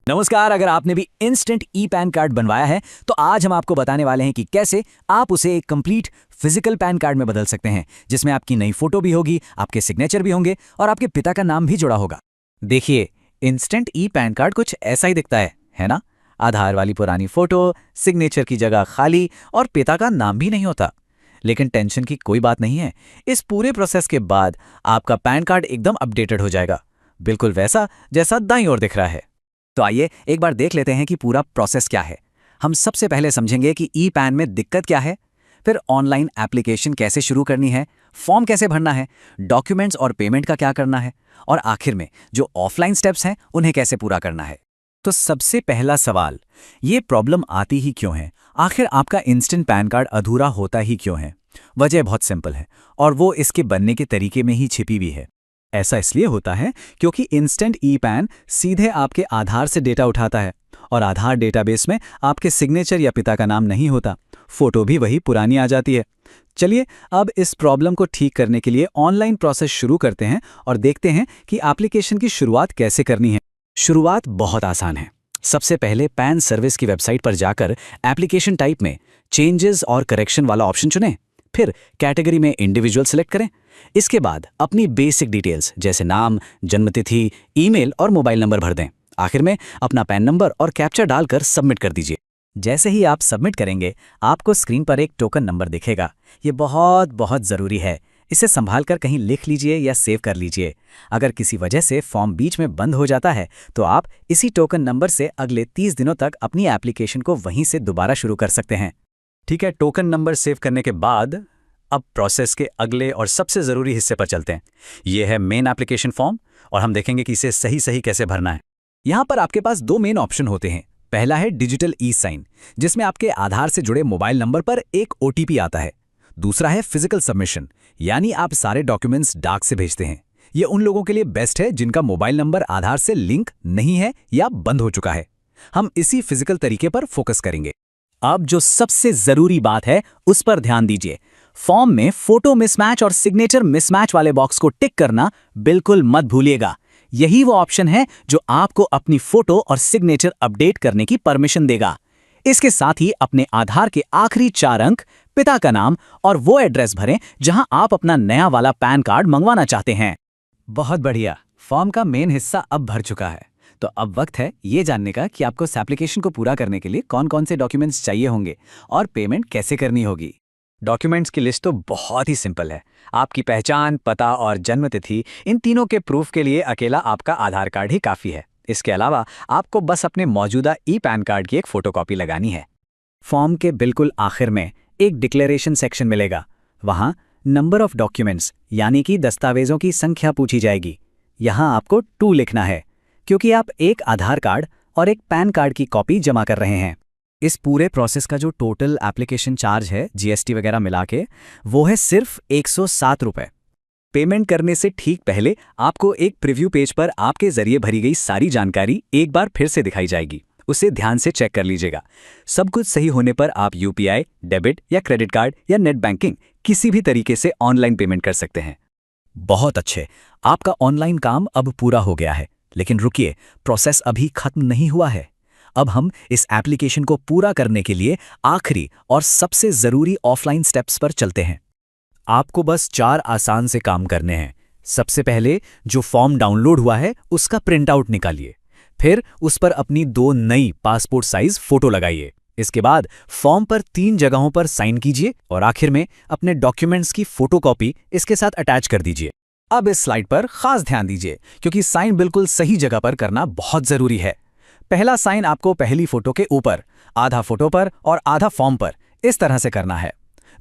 नमस्कार। अगर आपने भी इंस्टेंट ई पैन कार्ड बनवाया है तो आज हम आपको बताने वाले हैं कि कैसे आप उसे एक कंप्लीट फिजिकल पैन कार्ड में बदल सकते हैं, जिसमें आपकी नई फोटो भी होगी, आपके सिग्नेचर भी होंगे और आपके पिता का नाम भी जुड़ा होगा। देखिए, इंस्टेंट ई पैन कार्ड कुछ ऐसा ही दिखता है ना? आधार वाली पुरानी फोटो, सिग्नेचर की जगह खाली और पिता का नाम भी नहीं होता। लेकिन टेंशन की कोई बात नहीं है। इस पूरे प्रोसेस के बाद आपका पैन कार्ड एकदम अपडेटेड हो जाएगा, बिल्कुल वैसा जैसा दाईं ओर दिख रहा है। तो आइए एक बार देख लेते हैं कि पूरा प्रोसेस क्या है। हम सबसे पहले समझेंगे कि ई पैन में दिक्कत क्या है, फिर ऑनलाइन एप्लीकेशन कैसे शुरू करनी है, फॉर्म कैसे भरना है, डॉक्यूमेंट्स और पेमेंट का क्या करना है, और आखिर में जो ऑफलाइन स्टेप्स हैं उन्हें कैसे पूरा करना है। तो सबसे पहला सवाल, ये प्रॉब्लम आती ही क्यों है? आखिर आपका इंस्टेंट पैन कार्ड अधूरा होता ही क्यों है? वजह बहुत सिंपल है और वो इसके बनने के तरीके में ही छिपी हुई है। ऐसा इसलिए होता है क्योंकि इंस्टेंट ई पैन सीधे आपके आधार से डेटा उठाता है और आधार डेटाबेस में आपके सिग्नेचर या पिता का नाम नहीं होता। फोटो भी वही पुरानी आ जाती है। चलिए अब इस प्रॉब्लम को ठीक करने के लिए ऑनलाइन प्रोसेस शुरू करते हैं और देखते हैं कि एप्लीकेशन की शुरुआत कैसे करनी है। शुरुआत बहुत आसान है। सबसे पहले पैन सर्विस की वेबसाइट पर जाकर एप्लीकेशन टाइप में चेंजेस और करेक्शन वाला ऑप्शन चुनें। फिर कैटेगरी में इंडिविजुअल सिलेक्ट करें। इसके बाद अपनी बेसिक डिटेल्स जैसे नाम, जन्मतिथि, ईमेल और मोबाइल नंबर भर दें। आखिर में अपना पैन नंबर और कैप्चा डालकर सबमिट कर दीजिए। जैसे ही आप सबमिट करेंगे आपको स्क्रीन पर एक टोकन नंबर दिखेगा। ये बहुत ज़रूरी है। इसे संभाल कर कहीं लिख लीजिए या सेव कर लीजिए। अगर किसी वजह से फॉर्म बीच में बंद हो जाता है तो आप इसी टोकन नंबर से अगले 30 दिनों तक अपनी एप्लीकेशन को वहीं से दोबारा शुरू कर सकते हैं। ठीक है, टोकन नंबर सेव करने के बाद अब प्रोसेस के अगले और सबसे ज़रूरी हिस्से पर चलते हैं। यह है मेन एप्लीकेशन फॉर्म और हम देखेंगे कि इसे सही कैसे भरना है। यहाँ पर आपके पास दो मेन ऑप्शन होते हैं। पहला है डिजिटल ई साइन, जिसमें आपके आधार से जुड़े मोबाइल नंबर पर एक ओटीपी आता है। दूसरा है फिजिकल सबमिशन, यानी आप सारे डॉक्यूमेंट्स डाक से भेजते हैं। ये उन लोगों के लिए बेस्ट है जिनका मोबाइल नंबर आधार से लिंक नहीं है या बंद हो चुका है। हम इसी फिजिकल तरीके पर फोकस करेंगे। अब जो सबसे जरूरी बात है उस पर ध्यान दीजिए। फॉर्म में फोटो मिसमैच और सिग्नेचर मिसमैच वाले बॉक्स को टिक करना बिल्कुल मत भूलिएगा। यही वो ऑप्शन है जो आपको अपनी फोटो और सिग्नेचर अपडेट करने की परमिशन देगा। इसके साथ ही अपने आधार के आखिरी 4 अंक, पिता का नाम और वो एड्रेस भरें जहां आप अपना नया वाला पैन कार्ड मंगवाना चाहते हैं। बहुत बढ़िया, फॉर्म का मेन हिस्सा अब भर चुका है। तो अब वक्त है ये जानने का कि आपको इस एप्लीकेशन को पूरा करने के लिए कौन कौन से डॉक्यूमेंट्स चाहिए होंगे और पेमेंट कैसे करनी होगी। डॉक्यूमेंट्स की लिस्ट तो बहुत ही सिंपल है। आपकी पहचान, पता और जन्मतिथि, इन तीनों के प्रूफ के लिए अकेला आपका आधार कार्ड ही काफ़ी है। इसके अलावा आपको बस अपने मौजूदा ई पैन कार्ड की एक फ़ोटोकॉपी लगानी है। फॉर्म के बिल्कुल आखिर में एक डिक्लेरेशन सेक्शन मिलेगा। वहाँ नंबर ऑफ डॉक्यूमेंट्स यानी कि दस्तावेज़ों की संख्या पूछी जाएगी। यहाँ आपको 2 लिखना है क्योंकि आप एक आधार कार्ड और एक पैन कार्ड की कॉपी जमा कर रहे हैं। इस पूरे प्रोसेस का जो टोटल एप्लीकेशन चार्ज है, जीएसटी वगैरह मिला के, वो है सिर्फ 107 रुपये। पेमेंट करने से ठीक पहले आपको एक प्रीव्यू पेज पर आपके जरिए भरी गई सारी जानकारी एक बार फिर से दिखाई जाएगी। उसे ध्यान से चेक कर लीजिएगा। सब कुछ सही होने पर आप यूपीआई, डेबिट या क्रेडिट कार्ड या नेट बैंकिंग किसी भी तरीके से ऑनलाइन पेमेंट कर सकते हैं। बहुत अच्छे, आपका ऑनलाइन काम अब पूरा हो गया है। लेकिन रुकिए, प्रोसेस अभी खत्म नहीं हुआ है। अब हम इस एप्लीकेशन को पूरा करने के लिए आखिरी और सबसे ज़रूरी ऑफलाइन स्टेप्स पर चलते हैं। आपको बस 4 आसान से काम करने हैं। सबसे पहले जो फॉर्म डाउनलोड हुआ है उसका प्रिंट आउट निकालिए। फिर उस पर अपनी 2 नई पासपोर्ट साइज फोटो लगाइए। इसके बाद फॉर्म पर 3 जगहों पर साइन कीजिए और आखिर में अपने डॉक्यूमेंट्स की फोटोकॉपी इसके साथ अटैच कर दीजिए। अब इस स्लाइड पर खास ध्यान दीजिए क्योंकि साइन बिल्कुल सही जगह पर करना बहुत ज़रूरी है। पहला साइन आपको पहली फोटो के ऊपर, आधा फोटो पर और आधा फॉर्म पर इस तरह से करना है।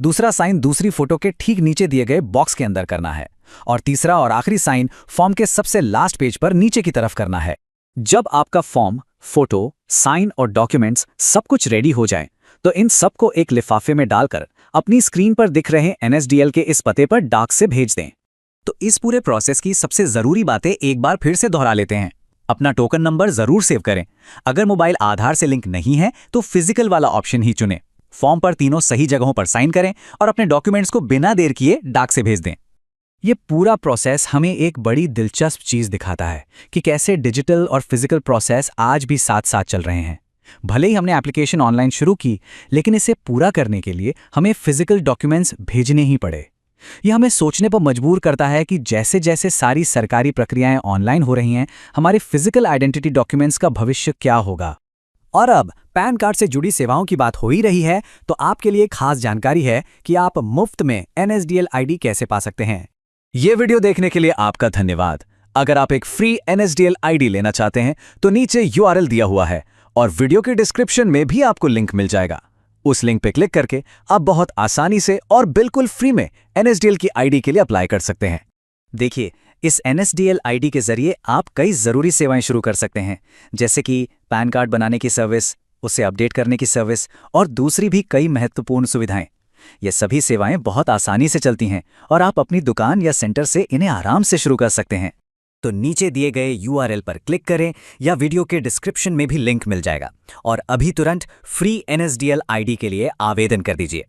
दूसरा साइन दूसरी फोटो के ठीक नीचे दिए गए बॉक्स के अंदर करना है और तीसरा और आखिरी साइन फॉर्म के सबसे लास्ट पेज पर नीचे की तरफ करना है। जब आपका फॉर्म, फोटो, साइन और डॉक्यूमेंट्स सब कुछ रेडी हो जाए तो इन सबको एक लिफाफे में डालकर अपनी स्क्रीन पर दिख रहे NSDL के इस पते पर डाक से भेज दें। तो इस पूरे प्रोसेस की सबसे ज़रूरी बातें एक बार फिर से दोहरा लेते हैं। अपना टोकन नंबर ज़रूर सेव करें। अगर मोबाइल आधार से लिंक नहीं है तो फिजिकल वाला ऑप्शन ही चुनें। फॉर्म पर तीनों सही जगहों पर साइन करें और अपने डॉक्यूमेंट्स को बिना देर किए डाक से भेज दें। ये पूरा प्रोसेस हमें एक बड़ी दिलचस्प चीज़ दिखाता है कि कैसे डिजिटल और फिजिकल प्रोसेस आज भी साथ साथ चल रहे हैं। भले ही हमने एप्लीकेशन ऑनलाइन शुरू की, लेकिन इसे पूरा करने के लिए हमें फिजिकल डॉक्यूमेंट्स भेजने ही पड़े। यह हमें सोचने पर मजबूर करता है कि जैसे जैसे सारी सरकारी प्रक्रियाएं ऑनलाइन हो रही हैं, हमारे फिजिकल आइडेंटिटी डॉक्यूमेंट्स का भविष्य क्या होगा। और अब पैन कार्ड से जुड़ी सेवाओं की बात हो ही रही है, तो आपके लिए खास जानकारी है कि आप मुफ्त में NSDL आईडी कैसे पा सकते हैं। ये वीडियो देखने के लिए आपका धन्यवाद। अगर आप एक फ्री NSDL आईडी लेना चाहते हैं तो नीचे URL दिया हुआ है और वीडियो के डिस्क्रिप्शन में भी आपको लिंक मिल जाएगा। उस लिंक पे क्लिक करके आप बहुत आसानी से और बिल्कुल फ्री में NSDL की आईडी के लिए अप्लाई कर सकते हैं। देखिए, इस NSDL आईडी के जरिए आप कई ज़रूरी सेवाएं शुरू कर सकते हैं, जैसे कि पैन कार्ड बनाने की सर्विस, उसे अपडेट करने की सर्विस और दूसरी भी कई महत्वपूर्ण सुविधाएं। ये सभी सेवाएं बहुत आसानी से चलती हैं और आप अपनी दुकान या सेंटर से इन्हें आराम से शुरू कर सकते हैं। तो नीचे दिए गए URL पर क्लिक करें या वीडियो के डिस्क्रिप्शन में भी लिंक मिल जाएगा और अभी तुरंत फ्री NSDL आईडी के लिए आवेदन कर दीजिए।